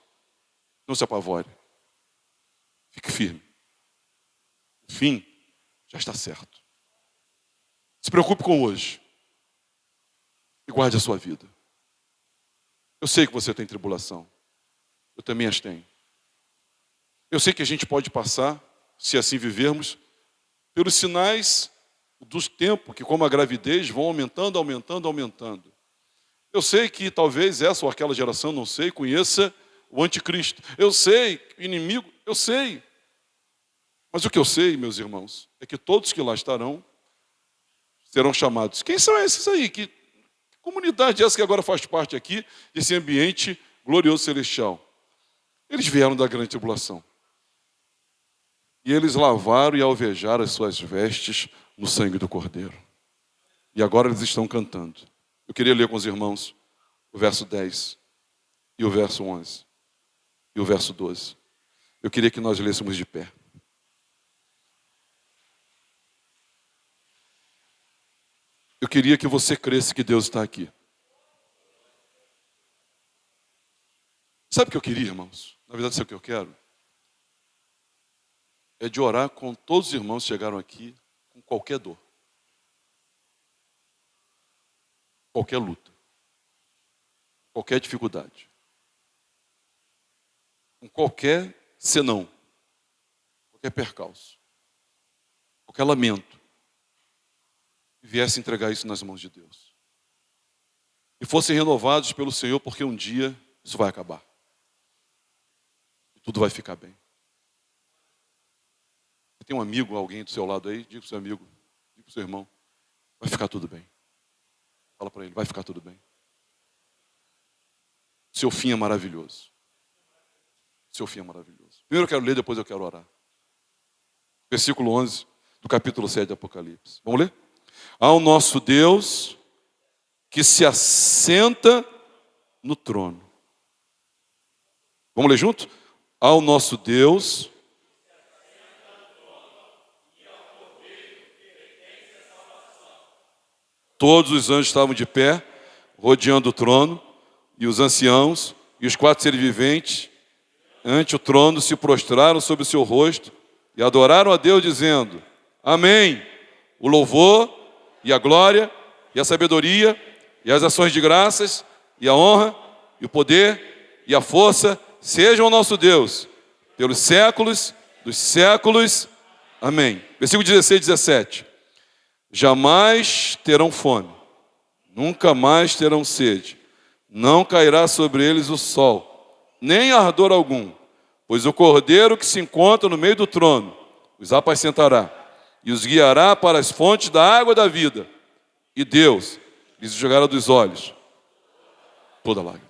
não se apavore. Fique firme. O fim já está certo. Se preocupe com hoje. E guarde a sua vida. Eu sei que você tem tribulação. Eu também as tenho. Eu sei que a gente pode passar, se assim vivermos, pelos sinais dos tempos, que como a gravidez vão aumentando, aumentando, aumentando. Eu sei que talvez essa ou aquela geração, não sei, conheça o anticristo. Eu sei, o inimigo, eu sei. Mas o que eu sei, meus irmãos, é que todos que lá estarão serão chamados. Quem são esses aí? Que comunidade é essa que agora faz parte aqui desse ambiente glorioso celestial? Eles vieram da grande tribulação. E eles lavaram e alvejaram as suas vestes no sangue do Cordeiro. E agora eles estão cantando. Eu queria ler com os irmãos o verso 10 e o verso 11 e o verso 12. Eu queria que nós lêssemos de pé. Eu queria que você cresça que Deus está aqui. Sabe o que eu queria, irmãos? Na verdade, sabe o que eu quero? É de orar com todos os irmãos que chegaram aqui com qualquer dor. Qualquer luta. Qualquer dificuldade. Com qualquer senão. Qualquer percalço. Qualquer lamento. E viesse entregar isso nas mãos de Deus. E fossem renovados pelo Senhor, porque um dia isso vai acabar. E tudo vai ficar bem. Você tem um amigo, alguém do seu lado aí? Diga para o seu amigo, diga para o seu irmão. Vai ficar tudo bem. Fala para ele, vai ficar tudo bem. Seu fim é maravilhoso. Seu fim é maravilhoso. Primeiro eu quero ler, depois eu quero orar. Versículo 11 do capítulo 7 do Apocalipse. Vamos ler? Ao nosso Deus que se assenta no trono. Vamos ler junto? Ao nosso Deus todos os anjos estavam de pé, rodeando o trono, e os anciãos e os 4 seres viventes, ante o trono, se prostraram sobre o seu rosto e adoraram a Deus, dizendo: Amém. O louvor e a glória e a sabedoria e as ações de graças e a honra e o poder e a força sejam ao nosso Deus, pelos séculos dos séculos. Amém. Versículo 16 e 17. Jamais terão fome, nunca mais terão sede, não cairá sobre eles o sol, nem ardor algum, pois o Cordeiro que se encontra no meio do trono os apacentará e os guiará para as fontes da água da vida, e Deus lhes enxugará dos olhos toda lágrima.